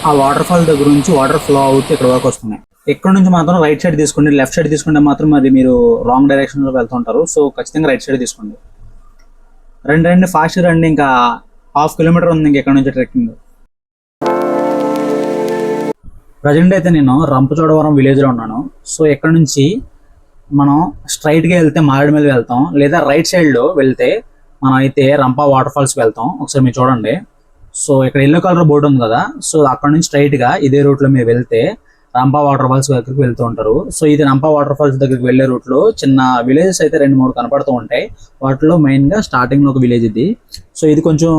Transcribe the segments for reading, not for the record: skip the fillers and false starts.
ఆ water fall దగ్గర నుంచి వాటర్ ఫ్లో అవుతూ ఇక్కడ వరకు వస్తున్నాయి. ఇక్కడ నుంచి మాత్రం రైట్ సైడ్ తీసుకోండి, లెఫ్ట్ సైడ్ తీసుకుంటే మాత్రం మరి మీరు రాంగ్ డైరెక్షన్ లో వెళ్తుంటారు. సో ఖచ్చితంగా రైట్ సైడ్ తీసుకోండి. రండి రండి, ఫాస్ట్ రండి. ఇంకా హాఫ్ కిలోమీటర్ ఉంది ఇంక ఇక్కడ నుంచి ట్రెక్కింగ్. ప్రజెంట్ అయితే నేను రంపచోడవరం విలేజ్లో ఉన్నాను. సో ఇక్కడ నుంచి మనం స్ట్రైట్గా వెళ్తే మారేడుమల్లి వెళ్తాం, లేదా రైట్ సైడ్లో వెళ్తే మనం అయితే రంప వాటర్ ఫాల్స్కి వెళ్తాం. ఒకసారి మీరు చూడండి. సో ఇక్కడ ఎల్లో కలర్ బోర్డు ఉంది కదా, సో అక్కడ నుంచి స్ట్రైట్గా ఇదే రూట్లో మీరు వెళ్తే రంప వాటర్ ఫాల్స్ దగ్గరికి వెళ్తూ ఉంటారు. సో ఇది రంప వాటర్ ఫాల్స్ దగ్గరికి వెళ్ళే రూట్లో చిన్న విలేజెస్ అయితే 2-3 కనపడుతూ ఉంటాయి. వాటిలో మెయిన్గా స్టార్టింగ్లో ఒక విలేజ్ ఇది. సో ఇది కొంచెం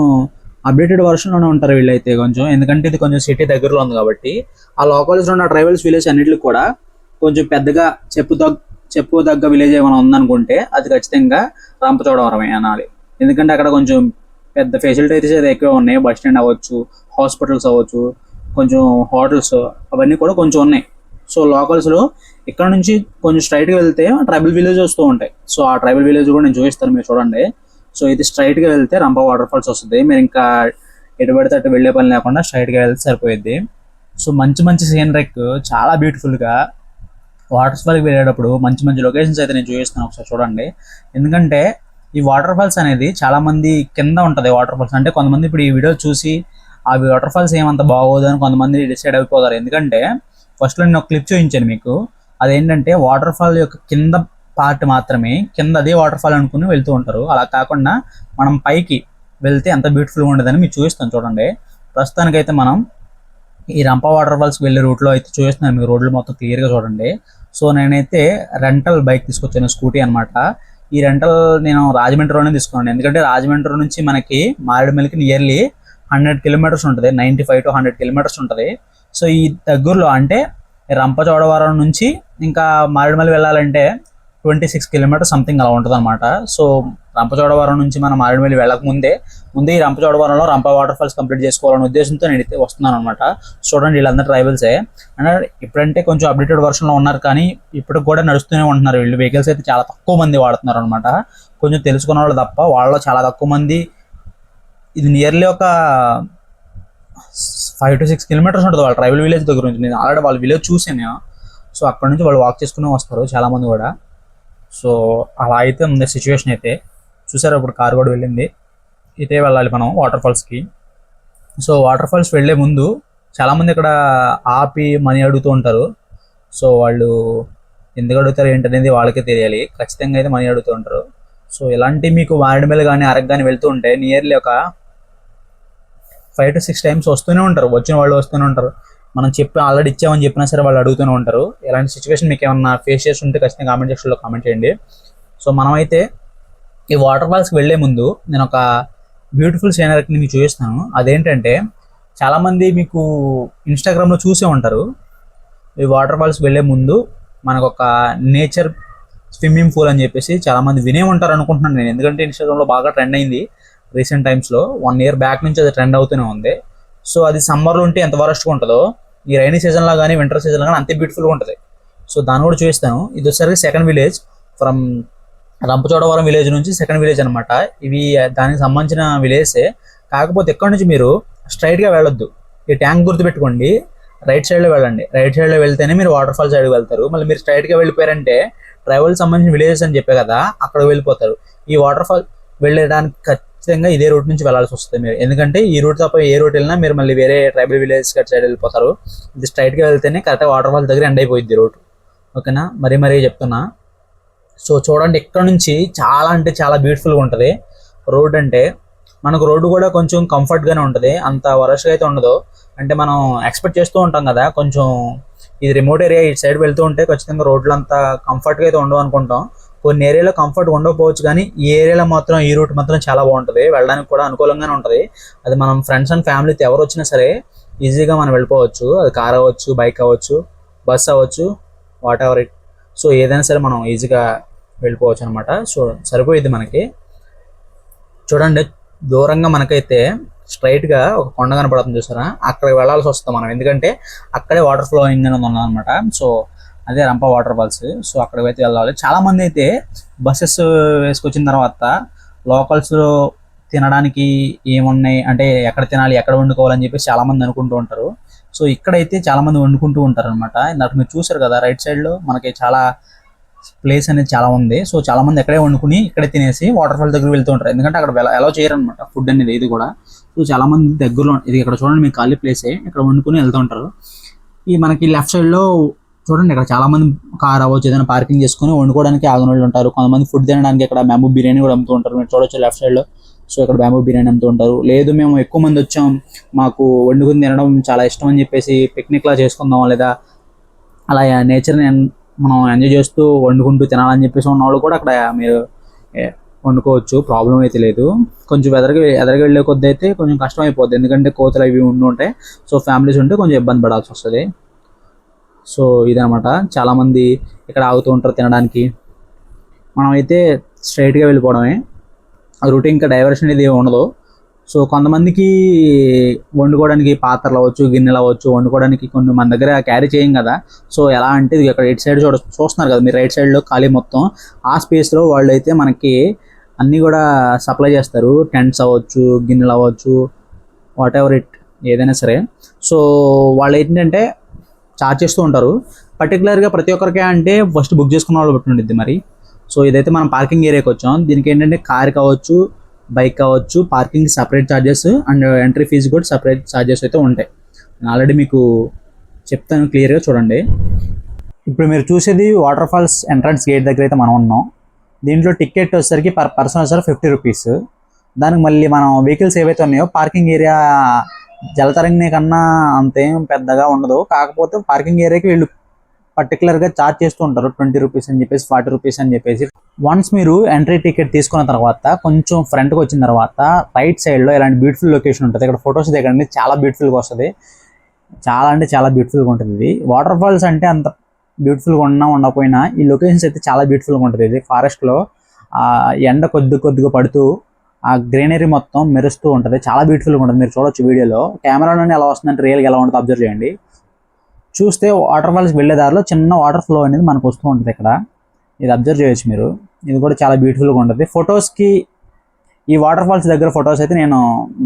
అప్డేటెడ్ వర్షన్లోనే ఉంటారు వీళ్ళైతే కొంచెం, ఎందుకంటే ఇది కొంచెం సిటీ దగ్గరలో ఉంది కాబట్టి. ఆ లోకల్స్లో ఉన్న ట్రైబల్స్ విలేజ్ అన్నిటికి కూడా కొంచెం పెద్దగా చెప్పుదగ్గ విలేజ్ ఏమైనా ఉందనుకుంటే అది ఖచ్చితంగా రంపచోడవరమే అనాలి. ఎందుకంటే అక్కడ కొంచెం పెద్ద ఫెసిలిటీస్ అయితే ఎక్కువ ఉన్నాయి. బస్ స్టాండ్ అవ్వచ్చు, హాస్పిటల్స్ అవ్వచ్చు, కొంచెం హోటల్స్ అవన్నీ కూడా కొంచెం ఉన్నాయి. సో లోకల్స్లో ఇక్కడ నుంచి కొంచెం స్ట్రైట్గా వెళ్తే ట్రైబల్ విలేజ్ వస్తూ ఉంటాయి. సో ఆ ట్రైబల్ విలేజ్ కూడా నేను చూపిస్తాను, మీరు చూడండి. సో ఇది స్ట్రైట్గా వెళ్తే రంప వాటర్ ఫాల్స్ వస్తుంది. మీరు ఇంకా ఎటు పడితే అటు వెళ్ళే పని లేకుండా స్ట్రైట్గా వెళ్తే సరిపోయింది. సో మంచి మంచి సీనరీక్ చాలా బ్యూటిఫుల్గా వాటర్ ఫాల్కి వెళ్ళేటప్పుడు మంచి మంచి లొకేషన్స్ అయితే నేను చూపిస్తాను, ఒకసారి చూడండి. ఎందుకంటే ఈ వాటర్ ఫాల్స్ అనేది చాలా మంది కింద ఉంటుంది. వాటర్ ఫాల్స్ అంటే కొంతమంది ఇప్పుడు ఈ వీడియో చూసి ఆ వాటర్ ఫాల్స్ ఏమంత బాగోదు అని కొంతమంది డిసైడ్ అయిపోతారు. ఎందుకంటే ఫస్ట్లో నేను ఒక క్లిప్ చూపించాను మీకు. అదేంటంటే వాటర్ ఫాల్ యొక్క కింద పార్ట్ మాత్రమే, కింద అదే వాటర్ ఫాల్ అనుకుని వెళ్తూ ఉంటారు. అలా కాకుండా మనం పైకి వెళ్తే ఎంత బ్యూటిఫుల్గా ఉండదని మీకు చూపిస్తాను, చూడండి. ప్రస్తుతానికైతే మనం ఈ రంప వాటర్ ఫాల్స్కి వెళ్ళే రూట్లో అయితే చూపిస్తున్నాను మీకు. రోడ్లు మొత్తం క్లియర్గా చూడండి. సో నేనైతే రెంటల్ బైక్ తీసుకొచ్చాను, స్కూటీ అనమాట. ఈ రెంటల్ నేను రాజమండ్రిలోనే తీసుకున్నాను. ఎందుకంటే రాజమండ్రి నుంచి మనకి మారేడుమల్లికి నియర్లీ 100 కిలోమీటర్స్ ఉంటుంది, 95 to 100 కిలోమీటర్స్ ఉంటుంది. సో ఈ దగ్గరలో అంటే రంపచోడవరం నుంచి ఇంకా మారేడుమల్లి వెళ్ళాలంటే 26 కిలోమీటర్స్ సంథింగ్ అలా ఉంటుంది అనమాట. సో రంపచోడవరం నుంచి మనం మారేడుమల్లి వెళ్ళక ముందే ఈ రంపచోడవరంలో రంప వాటర్ ఫాల్స్ కంప్లీట్ చేసుకోవాలనే ఉద్దేశంతో నేను అయితే వస్తున్నాను అనమాట. చూడండి, వీళ్ళందరూ ట్రైబల్సే. అంటే ఇప్పుడంటే కొంచెం అప్డేటెడ్ వర్షన్లో ఉన్నారు, కానీ ఇప్పటికి కూడా నడుస్తూనే ఉంటున్నారు వీళ్ళు. వెహికల్స్ అయితే చాలా తక్కువ మంది వాడుతున్నారు అనమాట. కొంచెం తెలుసుకున్న వాళ్ళు తప్ప వాళ్ళలో చాలా తక్కువ మంది. ఇది నియర్లీ ఒక 5 to 6 కిలోమీటర్స్ ఉంటుంది వాళ్ళ ట్రైబల్ విలేజ్ దగ్గర నుంచి. నేను ఆల్రెడీ వాళ్ళ విలేజ్ చూసాను నేను. సో అక్కడ నుంచి వాళ్ళు వాక్ చేసుకుని వస్తారు చాలామంది కూడా. సో అలా అయితే ఉంది సిచ్యువేషన్ అయితే. చూసారు, ఇప్పుడు కారు కూడా వెళ్ళింది. ఇదే వెళ్ళాలి మనం వాటర్ ఫాల్స్కి. సో వాటర్ ఫాల్స్ వెళ్ళే ముందు చాలామంది ఇక్కడ ఆపి మనీ అడుగుతూ ఉంటారు. సో వాళ్ళు ఎందుకు అడుగుతారు ఏంటనేది వాళ్ళకే తెలియాలి. ఖచ్చితంగా అయితే మనీ అడుగుతూ ఉంటారు. సో ఇలాంటి మీకు మారేడుమల్లి కానీ అరకు కానీ వెళ్తూ ఉంటే నియర్లీ ఒక 5 to 6 టైమ్స్ వస్తూనే ఉంటారు. వచ్చిన వాళ్ళు వస్తూనే ఉంటారు. మనం చెప్పి ఆల్రెడీ ఇచ్చామని చెప్పినా సరే వాళ్ళు అడుగుతూనే ఉంటారు. ఇలాంటి సిచ్యువేషన్ మీకు ఏమన్నా ఫేస్ చేసి ఉంటే ఖచ్చితంగా కామెంట్ సెక్షన్లో కామెంట్ చేయండి. సో మనమైతే ఈ వాటర్ ఫాల్స్కి వెళ్ళే ముందు నేను ఒక బ్యూటిఫుల్ సీనరీని మీకు చూపిస్తాను. అదేంటంటే చాలామంది మీకు ఇన్స్టాగ్రామ్లో చూసే ఉంటారు. ఈ వాటర్ ఫాల్స్కి వెళ్ళే ముందు మనకు ఒక నేచర్ స్విమ్మింగ్ పూల్ అని చెప్పేసి చాలామంది వినే ఉంటారు అనుకుంటున్నాను నేను. ఎందుకంటే ఇన్స్టాగ్రామ్లో బాగా ట్రెండ్ అయింది రీసెంట్ టైమ్స్లో. 1 year బ్యాక్ నుంచి అది ట్రెండ్ అవుతూనే ఉంది. సో అది సమ్మర్లో ఉంటే ఎంత వరస్ట్గా ఉంటుందో ఈ రైనీ సీజన్లో కానీ వింటర్ సీజన్లో కానీ అంతే బ్యూటిఫుల్గా ఉంటుంది. సో దాన్ని కూడా చూపిస్తాను. ఇది వచ్చేసరికి second village from Rampachodavaram village నుంచి సెకండ్ విలేజ్ అనమాట. ఇవి దానికి సంబంధించిన విలేజే. కాకపోతే ఎక్కడి నుంచి మీరు స్ట్రైట్గా వెళ్ళొద్దు. ఈ ట్యాంక్ గుర్తుపెట్టుకోండి, రైట్ సైడ్లో వెళ్ళండి. రైట్ సైడ్లో వెళ్తేనే మీరు వాటర్ ఫాల్ సైడ్కి వెళ్తారు. మళ్ళీ మీరు స్ట్రైట్గా వెళ్ళిపోయారంటే ట్రైబల్ సంబంధించిన విలేజెస్ అని చెప్పే కదా, అక్కడికి వెళ్ళిపోతారు. ఈ వాటర్ ఫాల్ వెళ్ళడానికి ఖచ్చితంగా ఇదే రూట్ నుంచి వెళ్ళాల్సి వస్తుంది మీరు. ఎందుకంటే ఈ రూట్ తప్ప ఏ రూట్ వెళ్ళినా మీరు మళ్ళీ వేరే ట్రైబల్ విలేజ్ సైడ్ వెళ్ళిపోతారు. ఇది స్ట్రైట్గా వెళ్తేనే కరెక్ట్గా వాటర్ ఫాల్ దగ్గర ఎండ్ అయిపోయింది రూట్. ఓకేనా, మరీ చెప్తున్నా. సో చూడండి, ఇక్కడ నుంచి చాలా అంటే చాలా బ్యూటిఫుల్గా ఉంటుంది రోడ్. అంటే మనకు రోడ్డు కూడా కొంచెం కంఫర్ట్గానే ఉంటుంది, అంత వరస్ట్గా అయితే ఉండదు. అంటే మనం ఎక్స్పెక్ట్ చేస్తూ ఉంటాం కదా, కొంచెం ఇది రిమోట్ ఏరియా ఇటు సైడ్ వెళ్తూ ఉంటే ఖచ్చితంగా రోడ్లు అంతా కంఫర్ట్గా అయితే ఉండవు అనుకుంటాం. కొన్ని ఏరియాలో కంఫర్ట్గా ఉండకపోవచ్చు, కానీ ఈ ఏరియాలో మాత్రం ఈ రూట్ మాత్రం చాలా బాగుంటుంది. వెళ్ళడానికి కూడా అనుకూలంగానే ఉంటుంది. అది మనం ఫ్రెండ్స్ అండ్ ఫ్యామిలీతో ఎవరు వచ్చినా సరే ఈజీగా మనం వెళ్ళిపోవచ్చు. అది కార్ అవ్వచ్చు, బైక్ అవ్వచ్చు, బస్ అవ్వచ్చు, వాట్ ఎవర్ ఇట్. సో ఏదైనా సరే మనం ఈజీగా వెళ్ళిపోవచ్చు అనమాట. సో సరిపోయింది మనకి. చూడండి, దూరంగా మనకైతే స్ట్రైట్గా ఒక కొండ కనపడుతుంది చూసారా, అక్కడికి వెళ్ళాల్సి వస్తుంది మనం. ఎందుకంటే అక్కడే వాటర్ ఫ్లోయింగ్ అనేది ఉన్నదన్నమాట. సో అదే రంప వాటర్ ఫాల్స్. సో అక్కడికి అయితే వెళ్ళాలి. చాలామంది అయితే బస్సెస్ వేసుకొచ్చిన తర్వాత లోకల్స్లో తినడానికి ఏమున్నాయి అంటే ఎక్కడ తినాలి, ఎక్కడ వండుకోవాలని చెప్పేసి చాలామంది అనుకుంటూ ఉంటారు. సో ఇక్కడైతే చాలా మంది వండుకుంటూ ఉంటారు అనమాట. ఇందాక మీరు చూసారు కదా రైట్ సైడ్ లో మనకి చాలా ప్లేస్ అనేది చాలా ఉంది. సో చాలా మంది ఎక్కడే వండుకుని ఇక్కడే తినేసి వాటర్ ఫాల్ దగ్గర వెళ్తూ ఉంటారు, ఎందుకంటే అక్కడ అలౌ చేయరు అనమాట ఫుడ్ అనేది ఇది కూడా. సో చాలా మంది దగ్గరలో ఇది ఇక్కడ చూడండి, మీకు ఖాళీ ప్లేసే, ఇక్కడ వండుకుని వెళ్తూ ఉంటారు. ఈ మనకి లెఫ్ట్ సైడ్ లో చూడండి, ఇక్కడ చాలా మంది కార్ అవ్వచ్చు ఏదైనా పార్కింగ్ చేసుకుని వండుకోవడానికి ఆగిన వాళ్ళు ఉంటారు. కొంతమంది ఫుడ్ తినడానికి ఇక్కడ బ్యాంబూ బిర్యానీ కూడా అమ్ముతూ ఉంటారు, మీరు చూడొచ్చు లెఫ్ట్ సైడ్ లో. సో ఇక్కడ బ్యాంబూ బిర్యానీ అమ్ముతూ ఉంటారు. లేదు మేము ఎక్కువ మంది వచ్చాం, మాకు వండుకుని తినడం చాలా ఇష్టం అని చెప్పేసి పిక్నిక్ లా చేసుకుందాం, లేదా అలా నేచర్ని మనం ఎంజాయ్ చేస్తూ వండుకుంటూ తినాలని చెప్పేసి ఉన్న వాళ్ళు కూడా అక్కడ మీరు వండుకోవచ్చు, ప్రాబ్లం అయితే లేదు. కొంచెం ఎదరికి వెళ్ళే కొద్ది అయితే కొంచెం కష్టం అయిపోద్ది, ఎందుకంటే కోతలు అవి ఉండి ఉంటాయి. సో ఫ్యామిలీస్ ఉంటే కొంచెం ఇబ్బంది పడాల్సి వస్తుంది. సో ఇదనమాట, చాలామంది ఇక్కడ ఆగుతూ ఉంటారు తినడానికి. మనం అయితే స్ట్రైట్గా వెళ్ళిపోవడమే, రూట్ ఇంకా డైవర్షన్ ఇది ఉండదు. సో కొంతమందికి వండుకోవడానికి పాత్రలు అవ్వచ్చు, గిన్నెలు అవ్వచ్చు, వండుకోవడానికి కొన్ని మన దగ్గర క్యారీ చేయం కదా. సో ఎలా అంటే ఇది ఇక్కడ రైట్ సైడ్ చూస్తున్నారు కదా మీరు, రైట్ సైడ్లో ఖాళీ మొత్తం ఆ స్పేస్లో వాళ్ళు అయితే మనకి అన్నీ కూడా సప్లై చేస్తారు. టెంట్స్ అవ్వచ్చు, గిన్నెలు అవ్వచ్చు, వాట్ ఎవర్ ఇట్ ఏదైనా సరే. సో వాళ్ళు ఏంటంటే చార్జ్ చేస్తూ ఉంటారు. పర్టికులర్గా ప్రతి ఒక్కరికి అంటే ఫస్ట్ బుక్ చేసుకున్న వాళ్ళు బట్టి ఉండిద్ది మరి. సో ఇదైతే మనం పార్కింగ్ ఏరియాకి వచ్చాం. దీనికి ఏంటంటే కార్ కావచ్చు, బైక్ కావచ్చు, parking separate charges and entry fee కూడా సపరేట్ ఛార్జెస్ అయితే ఉంటాయి. నేను ఆల్రెడీ మీకు చెప్తాను, క్లియర్గా చూడండి. ఇప్పుడు మీరు చూసేది వాటర్ ఫాల్స్ ఎంట్రన్స్ గేట్ దగ్గర అయితే మనం ఉన్నాం. దీంట్లో టికెట్ వచ్చేసరికి పర్ పర్సన్ వచ్చేసరికి 50 రూపీస్. దానికి మళ్ళీ మనం వెహికల్స్ ఏవైతే ఉన్నాయో పార్కింగ్ ఏరియా జలతరంగిణి కన్నా అంతేం పెద్దగా ఉండదు, కాకపోతే పార్కింగ్ ఏరియాకి వీళ్ళు పర్టికులర్గా ఛార్జ్ చేస్తూ ఉంటారు 20 రూపీస్ అని చెప్పేసి, 40 రూపీస్ అని చెప్పేసి. వన్స్ మీరు ఎంట్రీ టికెట్ తీసుకున్న తర్వాత కొంచెం ఫ్రంట్కి వచ్చిన తర్వాత రైట్ సైడ్లో ఇలాంటి బ్యూటిఫుల్ లొకేషన్ ఉంటుంది. ఇక్కడ ఫొటోస్ దిగండి, చాలా బ్యూటిఫుల్గా వస్తుంది, చాలా అంటే చాలా బ్యూటిఫుల్గా ఉంటుంది. ఇది వాటర్ ఫాల్స్ అంటే అంత బ్యూటిఫుల్గా ఉండకపోయినా ఈ లొకేషన్స్ అయితే చాలా బ్యూటిఫుల్గా ఉంటుంది. ఇది ఫారెస్ట్లో ఎండ కొద్దిగా పడుతూ ఆ గ్రీనరీ మొత్తం మెరుస్తూ ఉంటుంది, చాలా బ్యూటిఫుల్గా ఉంటుంది. మీరు చూడొచ్చు వీడియోలో, కెమెరాలోనే ఎలా వస్తుందంటే రియల్గా ఎలా ఉంటుందో అబ్జర్వ్ చేయండి. చూస్తే వాటర్ ఫాల్స్కి వెళ్ళే దారిలో చిన్న వాటర్ ఫ్లో అనేది మనకు వస్తూ ఉంటుంది ఇక్కడ, ఇది అబ్జర్వ్ చేయొచ్చు మీరు. ఇది కూడా చాలా బ్యూటిఫుల్గా ఉంటుంది. ఫొటోస్కి ఈ వాటర్ ఫాల్స్ దగ్గర ఫొటోస్ అయితే నేను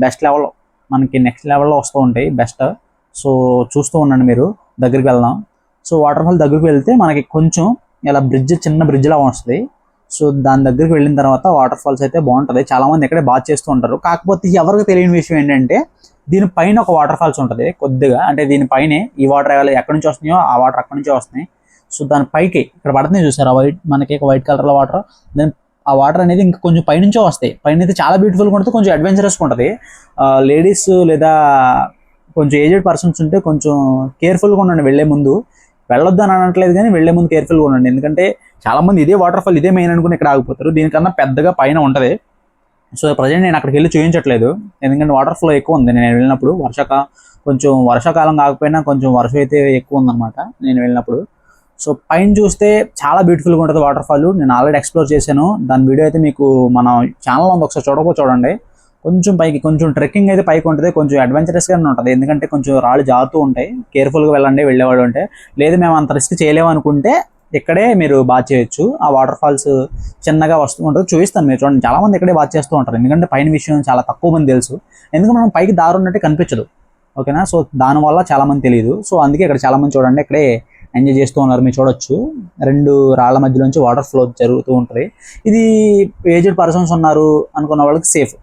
బెస్ట్ లెవెల్, మనకి నెక్స్ట్ లెవెల్లో వస్తూ ఉంటాయి బెస్ట్. సో చూస్తూ ఉండండి మీరు, దగ్గరికి వెళ్దాం. సో వాటర్ ఫాల్ దగ్గరికి వెళ్తే మనకి కొంచెం ఇలా చిన్న బ్రిడ్జ్ లా వస్తుంది. సో దాని దగ్గరికి వెళ్ళిన తర్వాత వాటర్ ఫాల్స్ అయితే బాగుంటుంది. చాలామంది ఇక్కడే బాగా చేస్తూ ఉంటారు. కాకపోతే ఎవరికి తెలియని విషయం ఏంటంటే దీనిపైన ఒక వాటర్ ఫాల్స్ ఉంటుంది కొద్దిగా, అంటే దీనిపైనే ఈ వాటర్ ఎక్కడి నుంచి వస్తున్నాయో ఆ వాటర్ అక్కడి నుంచే వస్తున్నాయి. సో దాని పైకి ఇక్కడ పడుతుంది చూసారు, మనకి వైట్ కలర్లో వాటర్, దెన్ ఆ వాటర్ అనేది ఇంకా కొంచెం పైనుంచే వస్తాయి. పైన అయితే చాలా బ్యూటిఫుల్గా ఉంటుంది, కొంచెం అడ్వెంచరస్గా ఉంటుంది. లేడీస్ లేదా కొంచెం ఏజ్డ్ పర్సన్స్ ఉంటే కొంచెం కేర్ఫుల్గా ఉండండి వెళ్ళే ముందు. వెళ్ళొద్దు అని అనట్లేదు కానీ వెళ్ళే ముందు కేర్ఫుల్గా ఉండండి, ఎందుకంటే చాలామంది ఇదే వాటర్ ఫాల్ ఇదే మెయిన్ అనుకుని ఇక్కడ ఆగిపోతారు. దీనికన్నా పెద్దగా పైన ఉంటుంది. సో ప్రజెంట్ నేను అక్కడికి వెళ్ళి చూపించట్లేదు, ఎందుకంటే వాటర్ ఫ్లో ఎక్కువ ఉంది. నేను వెళ్ళినప్పుడు కొంచెం వర్షాకాలం కాకపోయినా కొంచెం వర్షం అయితే ఎక్కువ ఉందన్నమాట నేను వెళ్ళినప్పుడు. సో పైన చూస్తే చాలా బ్యూటిఫుల్గా ఉంటుంది వాటర్ ఫాల్. నేను ఆల్రెడీ ఎక్స్ప్లోర్ చేశాను, దాని వీడియో అయితే మీకు మన ఛానల్లో ఉంది, ఒకసారి చూడండి. కొంచెం పైకి కొంచెం ట్రెక్కింగ్ అయితే పైకి ఉంటుంది, కొంచెం అడ్వెంచరస్గానే ఉంటుంది, ఎందుకంటే కొంచెం రాళ్ళు జారుతూ ఉంటాయి. కేర్ఫుల్గా వెళ్ళండి వెళ్ళేవాళ్ళు ఉంటే. లేదు మేము అంత రిస్క్ చేయలేము అనుకుంటే ఇక్కడే మీరు బాత్ చేయొచ్చు. ఆ వాటర్ ఫాల్స్ చిన్నగా వస్తూ ఉంటుంది, చూపిస్తాను మీరు చూడండి. చాలా మంది ఇక్కడే బాత్ చేస్తూ ఉంటారు, ఎందుకంటే పైన విషయం చాలా తక్కువ మంది తెలుసు, ఎందుకంటే మనం పైకి దారి ఉన్నట్టు కనిపించదు, ఓకేనా. సో దానివల్ల చాలా మంది తెలియదు. సో అందుకే ఇక్కడ చాలా మంది చూడండి ఇక్కడే ఎంజాయ్ చేస్తూ ఉన్నారు. మీరు చూడొచ్చు 2 రాళ్ల మధ్యలోంచి వాటర్ ఫ్లో జరుగుతూ ఉంటుంది. ఇది ఏజ్డ్ పర్సన్స్ ఉన్నారు అనుకున్న వాళ్ళకి సేఫ్,